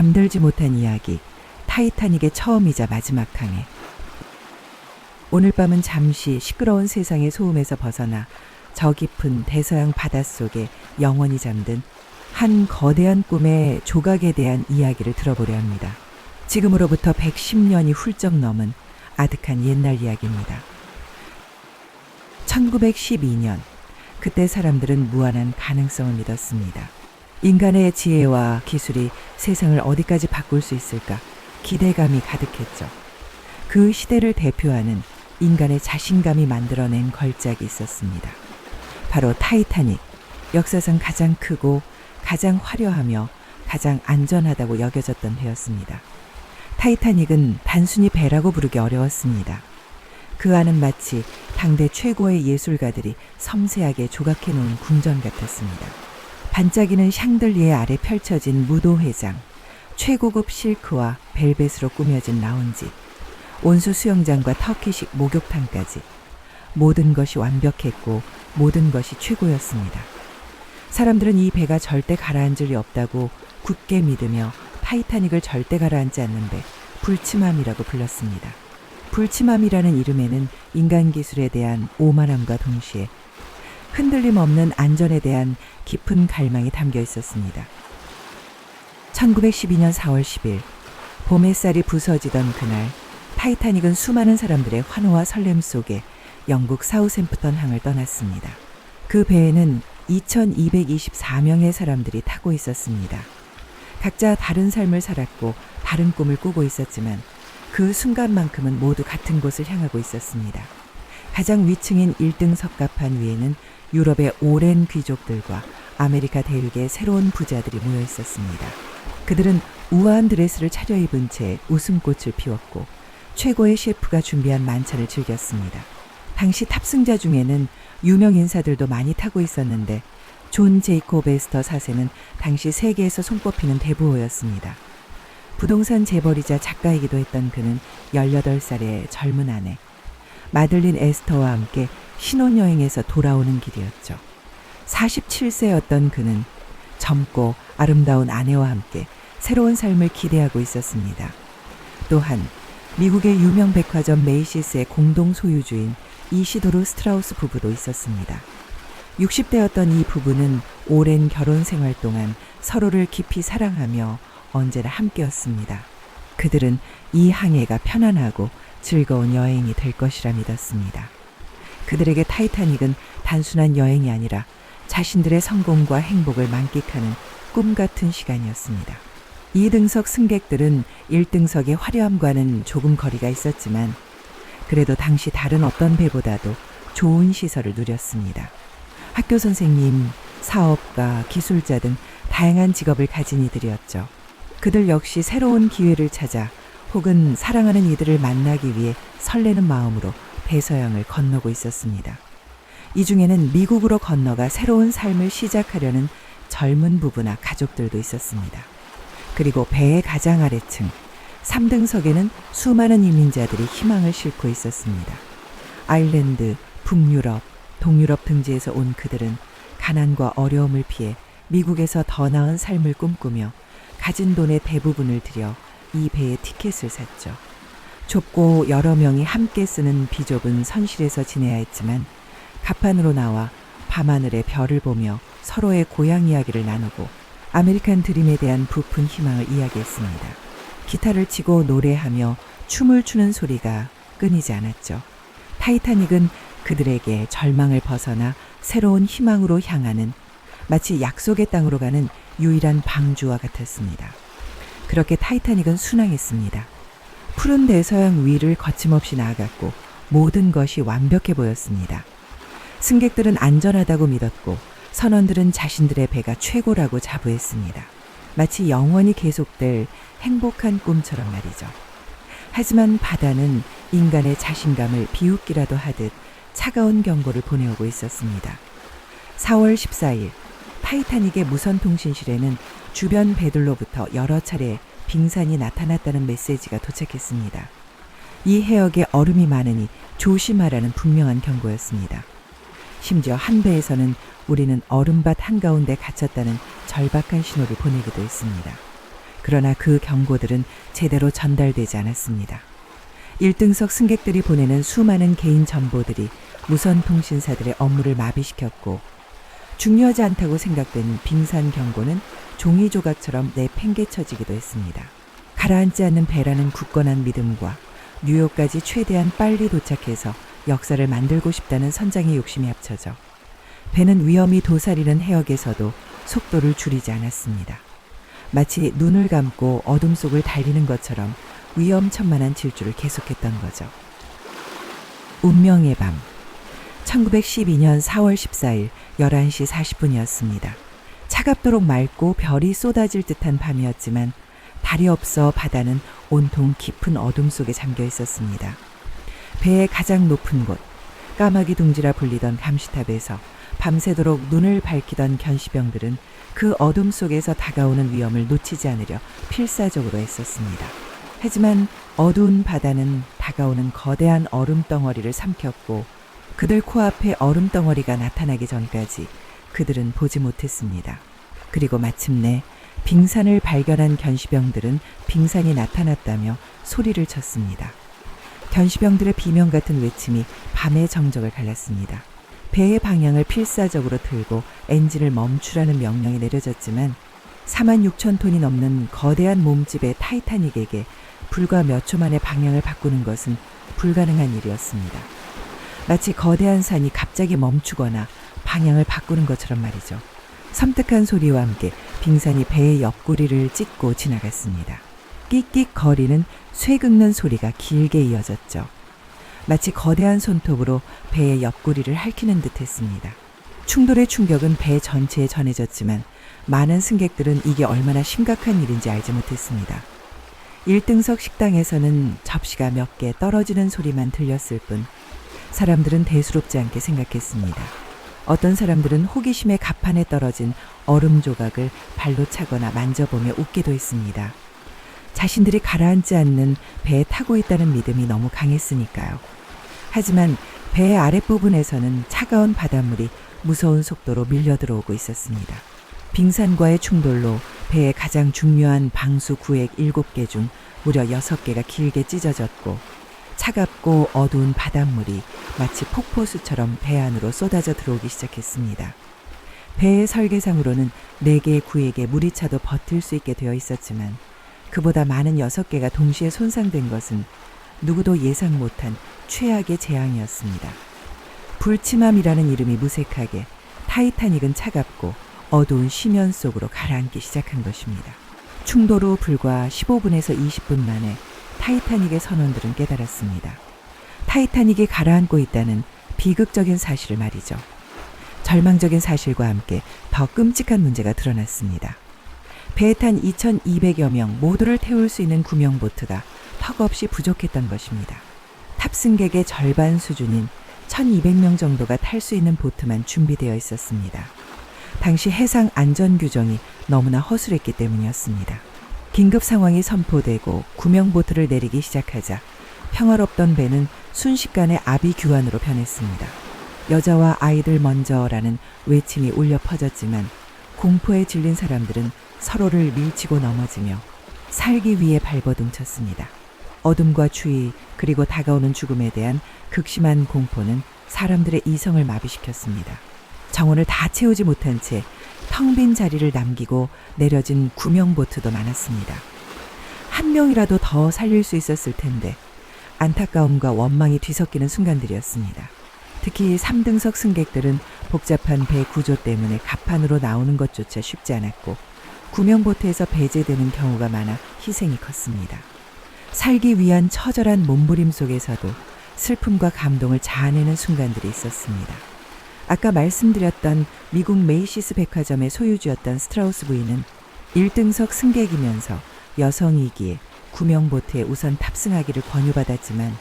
잠들지 못한 이야기, 타이타닉의 처음이자 마지막 항해. 오늘 밤은 잠시 시끄러운 세상의 소음에서 벗어나 저 깊은 대서양 바닷속에 영원히 잠든 한 거대한 꿈의 조각에 대한 이야기를 들어보려 합니다. 지금으로부터 110년이 훌쩍 넘은 아득한 옛날 이야기입니다. 1912년, 그때 사람들은 무한한 가능성을 믿었습니다. 인간의 지혜와 기술이 세상을 어디까지 바꿀 수 있을까 기대감이 가득했죠. 그 시대를 대표하는 인간의 자신감이 만들어낸 걸작이 있었습니다. 바로 타이타닉, 역사상 가장 크고 가장 화려하며 가장 안전하다고 여겨졌던 배였습니다. 타이타닉은 단순히 배라고 부르기 어려웠습니다. 그 안은 마치 당대 최고의 예술가들이 섬세하게 조각해 놓은 궁전 같았습니다. 반짝이는 샹들리에 아래 펼쳐진 무도회장, 최고급 실크와 벨벳으로 꾸며진 라운지, 온수 수영장과 터키식 목욕탕까지 모든 것이 완벽했고 모든 것이 최고였습니다. 사람들은 이 배가 절대 가라앉을 리 없다고 굳게 믿으며 타이타닉을 절대 가라앉지 않는 배, 불침함이라고 불렀습니다. 불침함이라는 이름에는 인간 기술에 대한 오만함과 동시에 흔들림 없는 안전에 대한 깊은 갈망이 담겨 있었습니다. 1912년 4월 10일, 봄 햇살이 부서지던 그날, 타이타닉은 수많은 사람들의 환호와 설렘 속에 영국 사우샘프턴 항을 떠났습니다. 그 배에는 2224명의 사람들이 타고 있었습니다. 각자 다른 삶을 살았고 다른 꿈을 꾸고 있었지만 그 순간만큼은 모두 같은 곳을 향하고 있었습니다. 가장 위층인 1등 석가판 위에는 유럽의 오랜 귀족들과 아메리카 대륙의 새로운 부자들이 모여 있었습니다. 그들은 우아한 드레스를 차려입은 채 웃음꽃을 피웠고 최고의 셰프가 준비한 만찬을 즐겼습니다. 당시 탑승자 중에는 유명 인사들도 많이 타고 있었는데 존 제이콥 에스터 4세는 당시 세계에서 손꼽히는 대부호였습니다. 부동산 재벌이자 작가이기도 했던 그는 18살의 젊은 아내 마들린 에스터와 함께 신혼여행에서 돌아오는 길이었죠. 47세였던 그는 젊고 아름다운 아내와 함께 새로운 삶을 기대하고 있었습니다. 또한 미국의 유명 백화점 메이시스의 공동 소유주인 이시도르 스트라우스 부부도 있었습니다. 60대였던 이 부부는 오랜 결혼 생활 동안 서로를 깊이 사랑하며 언제나 함께였습니다. 그들은 이 항해가 편안하고 즐거운 여행이 될 것이라 믿었습니다. 그들에게 타이타닉은 단순한 여행이 아니라 자신들의 성공과 행복을 만끽하는 꿈 같은 시간이었습니다. 2등석 승객들은 1등석의 화려함과는 조금 거리가 있었지만 그래도 당시 다른 어떤 배보다도 좋은 시설을 누렸습니다. 학교 선생님, 사업가, 기술자 등 다양한 직업을 가진 이들이었죠. 그들 역시 새로운 기회를 찾아 혹은 사랑하는 이들을 만나기 위해 설레는 마음으로 대서양을 건너고 있었습니다. 이 중에는 미국으로 건너가 새로운 삶을 시작하려는 젊은 부부나 가족들도 있었습니다. 그리고 배의 가장 아래층 3등석에는 수많은 이민자들이 희망을 싣고 있었습니다. 아일랜드, 북유럽, 동유럽 등지에서 온 그들은 가난과 어려움을 피해 미국에서 더 나은 삶을 꿈꾸며 가진 돈의 대부분을 들여 이 배의 티켓을 샀죠. 좁고 여러 명이 함께 쓰는 비좁은 선실에서 지내야 했지만 갑판으로 나와 밤하늘의 별을 보며 서로의 고향 이야기를 나누고 아메리칸 드림에 대한 부푼 희망을 이야기했습니다. 기타를 치고 노래하며 춤을 추는 소리가 끊이지 않았죠. 타이타닉은 그들에게 절망을 벗어나 새로운 희망으로 향하는 마치 약속의 땅으로 가는 유일한 방주와 같았습니다. 그렇게 타이타닉은 순항했습니다. 푸른 대서양 위를 거침없이 나아갔고 모든 것이 완벽해 보였습니다. 승객들은 안전하다고 믿었고 선원들은 자신들의 배가 최고라고 자부했습니다. 마치 영원히 계속될 행복한 꿈처럼 말이죠. 하지만 바다는 인간의 자신감을 비웃기라도 하듯 차가운 경고를 보내오고 있었습니다. 4월 14일 타이타닉의 무선통신실에는 주변 배들로부터 여러 차례 빙산이 나타났다는 메시지가 도착했습니다. 이 해역에 얼음이 많으니 조심하라는 분명한 경고였습니다. 심지어 한 배에서는 우리는 얼음밭 한가운데 갇혔다는 절박한 신호를 보내기도 했습니다. 그러나 그 경고들은 제대로 전달되지 않았습니다. 1등석 승객들이 보내는 수많은 개인 정보들이 무선 통신사들의 업무를 마비시켰고, 중요하지 않다고 생각된 빙산 경고는 종이 조각처럼 내팽개쳐지기도 했습니다. 가라앉지 않는 배라는 굳건한 믿음과 뉴욕까지 최대한 빨리 도착해서 역사를 만들고 싶다는 선장의 욕심이 합쳐져 배는 위험이 도사리는 해역에서도 속도를 줄이지 않았습니다. 마치 눈을 감고 어둠 속을 달리는 것처럼 위험천만한 질주를 계속했던 거죠. 운명의 밤, 1912년 4월 14일 11시 40분이었습니다. 차갑도록 맑고 별이 쏟아질 듯한 밤이었지만 달이 없어 바다는 온통 깊은 어둠 속에 잠겨 있었습니다. 배의 가장 높은 곳, 까마귀 둥지라 불리던 감시탑에서 밤새도록 눈을 밝히던 견시병들은 그 어둠 속에서 다가오는 위험을 놓치지 않으려 필사적으로 애썼습니다. 하지만 어두운 바다는 다가오는 거대한 얼음 덩어리를 삼켰고, 그들 코앞에 얼음 덩어리가 나타나기 전까지 그들은 보지 못했습니다. 그리고 마침내 빙산을 발견한 견시병들은 빙산이 나타났다며 소리를 쳤습니다. 견시병들의 비명 같은 외침이 밤의 정적을 갈랐습니다. 배의 방향을 필사적으로 틀고 엔진을 멈추라는 명령이 내려졌지만 46,000톤이 넘는 거대한 몸집의 타이타닉에게 불과 몇 초 만에 방향을 바꾸는 것은 불가능한 일이었습니다. 마치 거대한 산이 갑자기 멈추거나 방향을 바꾸는 것처럼 말이죠. 섬뜩한 소리와 함께 빙산이 배의 옆구리를 찍고 지나갔습니다. 끽끽 거리는 쇠 긁는 소리가 길게 이어졌죠. 마치 거대한 손톱으로 배의 옆구리를 핥히는 듯 했습니다. 충돌의 충격은 배 전체에 전해졌지만 많은 승객들은 이게 얼마나 심각한 일인지 알지 못했습니다. 1등석 식당에서는 접시가 몇 개 떨어지는 소리만 들렸을 뿐 사람들은 대수롭지 않게 생각했습니다. 어떤 사람들은 호기심에 갑판에 떨어진 얼음 조각을 발로 차거나 만져보며 웃기도 했습니다. 자신들이 가라앉지 않는 배에 타고 있다는 믿음이 너무 강했으니까요. 하지만 배의 아랫부분에서는 차가운 바닷물이 무서운 속도로 밀려 들어오고 있었습니다. 빙산과의 충돌로 배의 가장 중요한 방수 구획 7개 중 무려 6개가 길게 찢어졌고, 차갑고 어두운 바닷물이 마치 폭포수처럼 배 안으로 쏟아져 들어오기 시작했습니다. 배의 설계상으로는 4개의 구획에 물이 차도 버틸 수 있게 되어 있었지만 그보다 많은 6개가 동시에 손상된 것은 누구도 예상 못한 최악의 재앙이었습니다. 불침함이라는 이름이 무색하게 타이타닉은 차갑고 어두운 심연 속으로 가라앉기 시작한 것입니다. 충돌 후 불과 15분에서 20분 만에 타이타닉의 선원들은 깨달았습니다. 타이타닉이 가라앉고 있다는 비극적인 사실을 말이죠. 절망적인 사실과 함께 더 끔찍한 문제가 드러났습니다. 배에 탄 2,200여 명 모두를 태울 수 있는 구명보트가 턱없이 부족했던 것입니다. 탑승객의 절반 수준인 1,200명 정도가 탈 수 있는 보트만 준비되어 있었습니다. 당시 해상 안전 규정이 너무나 허술했기 때문이었습니다. 긴급 상황이 선포되고 구명보트를 내리기 시작하자 평화롭던 배는 순식간에 아비규환으로 변했습니다. 여자와 아이들 먼저라는 외침이 울려 퍼졌지만 공포에 질린 사람들은 서로를 밀치고 넘어지며 살기 위해 발버둥쳤습니다. 어둠과 추위 그리고 다가오는 죽음에 대한 극심한 공포는 사람들의 이성을 마비시켰습니다. 정원을 다 채우지 못한 채 텅 빈 자리를 남기고 내려진 구명보트도 많았습니다. 한 명이라도 더 살릴 수 있었을 텐데 안타까움과 원망이 뒤섞이는 순간들이었습니다. 특히 3등석 승객들은 복잡한 배 구조 때문에 갑판으로 나오는 것조차 쉽지 않았고 구명보트에서 배제되는 경우가 많아 희생이 컸습니다. 살기 위한 처절한 몸부림 속에서도 슬픔과 감동을 자아내는 순간들이 있었습니다. 아까 말씀드렸던 미국 메이시스 백화점의 소유주였던 스트라우스 부인은 1등석 승객이면서 여성이기에 구명보트에 우선 탑승하기를 권유받았지만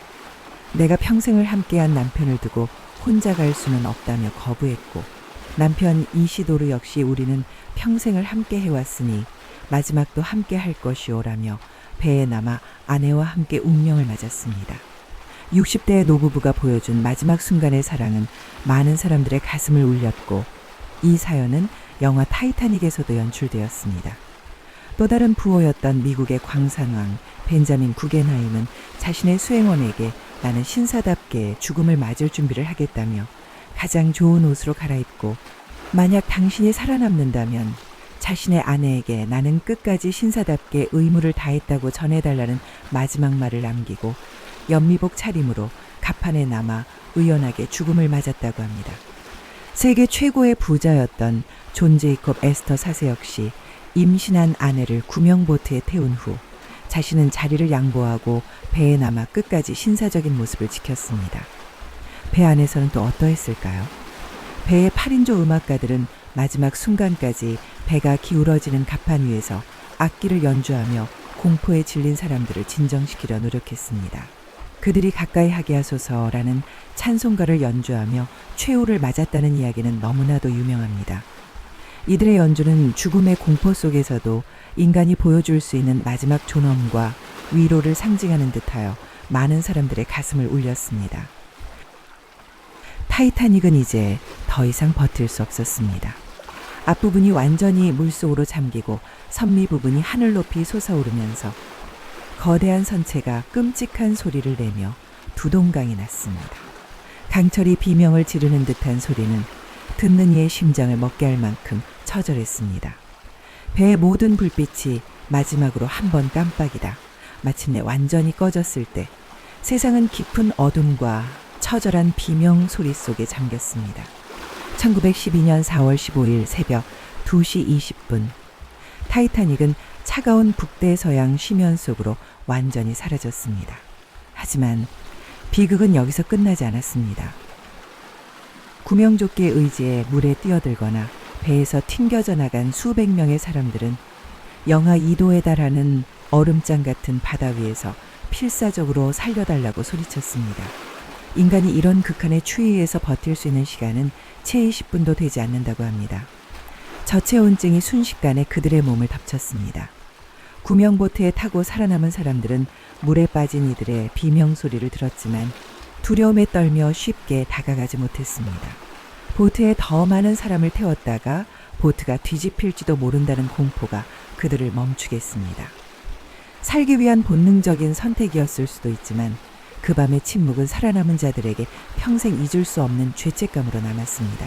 내가 평생을 함께한 남편을 두고 혼자 갈 수는 없다며 거부했고, 남편 이시도르 역시 우리는 평생을 함께 해왔으니 마지막도 함께 할 것이오라며 배에 남아 아내와 함께 운명을 맞았습니다. 60대의 노부부가 보여준 마지막 순간의 사랑은 많은 사람들의 가슴을 울렸고, 이 사연은 영화 타이타닉에서도 연출되었습니다. 또 다른 부호였던 미국의 광산왕 벤자민 구겐하임은 자신의 수행원에게 나는 신사답게 죽음을 맞을 준비를 하겠다며 가장 좋은 옷으로 갈아입고 만약 당신이 살아남는다면 자신의 아내에게 나는 끝까지 신사답게 의무를 다했다고 전해달라는 마지막 말을 남기고 연미복 차림으로 갑판에 남아 의연하게 죽음을 맞았다고 합니다. 세계 최고의 부자였던 존 제이콥 에스터 4세 역시 임신한 아내를 구명보트에 태운 후 자신은 자리를 양보하고 배에 남아 끝까지 신사적인 모습을 지켰습니다. 배 안에서는 또 어떠했을까요? 배의 8인조 음악가들은 마지막 순간까지 배가 기울어지는 갑판 위에서 악기를 연주하며 공포에 질린 사람들을 진정시키려 노력했습니다. 그들이 가까이 하게 하소서라는 찬송가를 연주하며 최후를 맞았다는 이야기는 너무나도 유명합니다. 이들의 연주는 죽음의 공포 속에서도 인간이 보여줄 수 있는 마지막 존엄과 위로를 상징하는 듯하여 많은 사람들의 가슴을 울렸습니다. 타이타닉은 이제 더 이상 버틸 수 없었습니다. 앞부분이 완전히 물속으로 잠기고 선미 부분이 하늘 높이 솟아오르면서 거대한 선체가 끔찍한 소리를 내며 두동강이 났습니다. 강철이 비명을 지르는 듯한 소리는 듣는 이의 심장을 먹게 할 만큼 처절했습니다. 배의 모든 불빛이 마지막으로 한 번 깜빡이다 마침내 완전히 꺼졌을 때 세상은 깊은 어둠과 처절한 비명 소리 속에 잠겼습니다. 1912년 4월 15일 새벽 2시 20분 타이타닉은 차가운 북대서양 심연 속으로 완전히 사라졌습니다. 하지만 비극은 여기서 끝나지 않았습니다. 구명조끼의 의지에 물에 뛰어들거나 배에서 튕겨져 나간 수백 명의 사람들은 영하 2도에 달하는 얼음장 같은 바다 위에서 필사적으로 살려달라고 소리쳤습니다. 인간이 이런 극한의 추위에서 버틸 수 있는 시간은 채 20분도 되지 않는다고 합니다. 저체온증이 순식간에 그들의 몸을 덮쳤습니다. 구명보트에 타고 살아남은 사람들은 물에 빠진 이들의 비명 소리를 들었지만 두려움에 떨며 쉽게 다가가지 못했습니다. 보트에 더 많은 사람을 태웠다가 보트가 뒤집힐지도 모른다는 공포가 그들을 멈추게 했습니다. 살기 위한 본능적인 선택이었을 수도 있지만 그 밤의 침묵은 살아남은 자들에게 평생 잊을 수 없는 죄책감으로 남았습니다.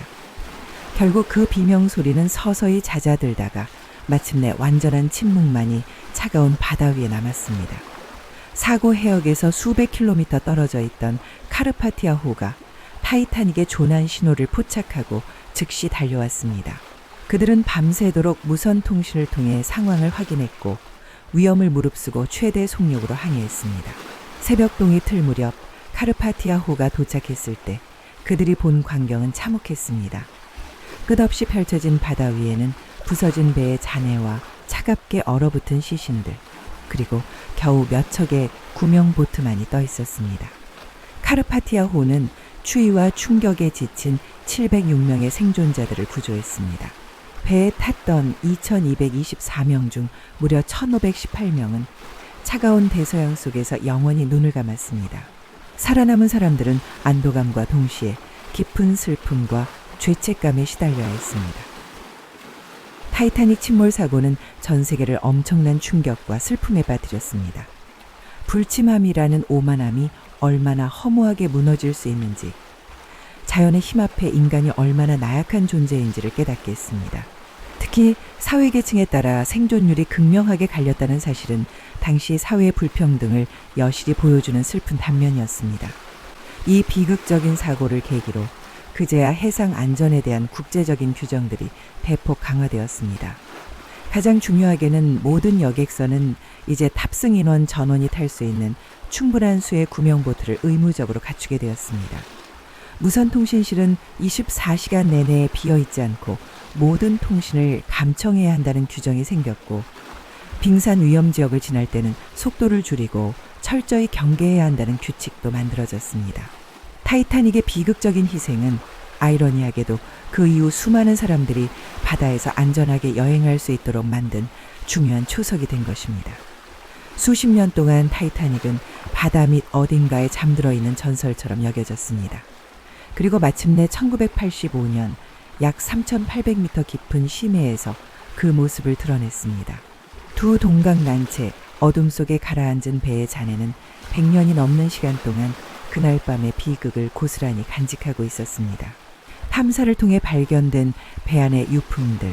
결국 그 비명 소리는 서서히 잦아들다가 마침내 완전한 침묵만이 차가운 바다 위에 남았습니다. 사고 해역에서 수백 킬로미터 떨어져 있던 카르파티아호가 타이타닉의 조난 신호를 포착하고 즉시 달려왔습니다. 그들은 밤새도록 무선 통신을 통해 상황을 확인했고 위험을 무릅쓰고 최대 속력으로 항해했습니다. 새벽동이 틀 무렵 카르파티아호가 도착했을 때 그들이 본 광경은 참혹했습니다. 끝없이 펼쳐진 바다 위에는 부서진 배의 잔해와 차갑게 얼어붙은 시신들, 그리고 겨우 몇 척의 구명보트만이 떠 있었습니다. 카르파티아호는 추위와 충격에 지친 706명의 생존자들을 구조했습니다. 배에 탔던 2224명 중 무려 1518명은 차가운 대서양 속에서 영원히 눈을 감았습니다. 살아남은 사람들은 안도감과 동시에 깊은 슬픔과 죄책감에 시달려야 했습니다. 타이타닉 침몰 사고는 전 세계를 엄청난 충격과 슬픔에 빠뜨렸습니다. 불침함이라는 오만함이 얼마나 허무하게 무너질 수 있는지, 자연의 힘 앞에 인간이 얼마나 나약한 존재인지를 깨닫게 했습니다. 특히 사회계층에 따라 생존율이 극명하게 갈렸다는 사실은 당시 사회의 불평등을 여실히 보여주는 슬픈 단면이었습니다. 이 비극적인 사고를 계기로 그제야 해상 안전에 대한 국제적인 규정들이 대폭 강화되었습니다. 가장 중요하게는 모든 여객선은 이제 탑승 인원 전원이 탈 수 있는 충분한 수의 구명보트를 의무적으로 갖추게 되었습니다. 무선통신실은 24시간 내내 비어있지 않고 모든 통신을 감청해야 한다는 규정이 생겼고, 빙산 위험 지역을 지날 때는 속도를 줄이고 철저히 경계해야 한다는 규칙도 만들어졌습니다. 타이타닉의 비극적인 희생은 아이러니하게도 그 이후 수많은 사람들이 바다에서 안전하게 여행할 수 있도록 만든 중요한 초석이 된 것입니다. 수십 년 동안 타이타닉은 바다 밑 어딘가에 잠들어 있는 전설처럼 여겨졌습니다. 그리고 마침내 1985년 약 3,800m 깊은 심해에서 그 모습을 드러냈습니다. 두 동강 난채 어둠 속에 가라앉은 배의 잔해는 100년이 넘는 시간 동안 그날 밤의 비극을 고스란히 간직하고 있었습니다. 탐사를 통해 발견된 배 안의 유품들,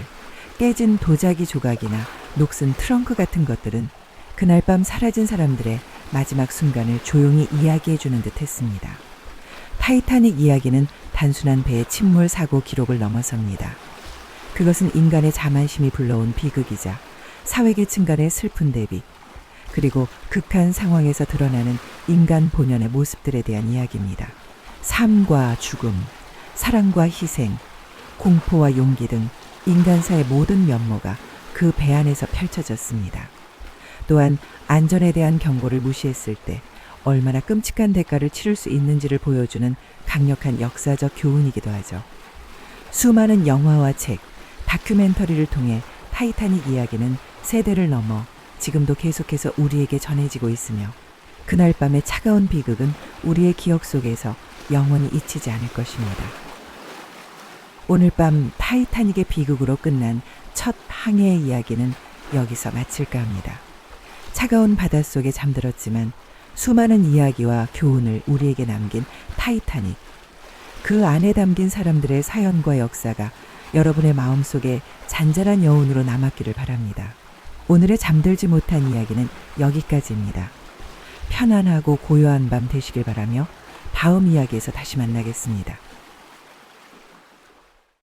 깨진 도자기 조각이나 녹슨 트렁크 같은 것들은 그날 밤 사라진 사람들의 마지막 순간을 조용히 이야기해주는 듯 했습니다. 타이타닉 이야기는 단순한 배의 침몰 사고 기록을 넘어섭니다. 그것은 인간의 자만심이 불러온 비극이자 사회계층 간의 슬픈 대비, 그리고 극한 상황에서 드러나는 인간 본연의 모습들에 대한 이야기입니다. 삶과 죽음, 사랑과 희생, 공포와 용기 등 인간사의 모든 면모가 그 배 안에서 펼쳐졌습니다. 또한 안전에 대한 경고를 무시했을 때 얼마나 끔찍한 대가를 치를 수 있는지를 보여주는 강력한 역사적 교훈이기도 하죠. 수많은 영화와 책, 다큐멘터리를 통해 타이타닉 이야기는 세대를 넘어 지금도 계속해서 우리에게 전해지고 있으며 그날 밤의 차가운 비극은 우리의 기억 속에서 영원히 잊히지 않을 것입니다. 오늘 밤 타이타닉의 비극으로 끝난 첫 항해의 이야기는 여기서 마칠까 합니다. 차가운 바닷속에 잠들었지만 수많은 이야기와 교훈을 우리에게 남긴 타이타닉. 그 안에 담긴 사람들의 사연과 역사가 여러분의 마음속에 잔잔한 여운으로 남았기를 바랍니다. 오늘의 잠들지 못한 이야기는 여기까지입니다. 편안하고 고요한 밤 되시길 바라며 다음 이야기에서 다시 만나겠습니다.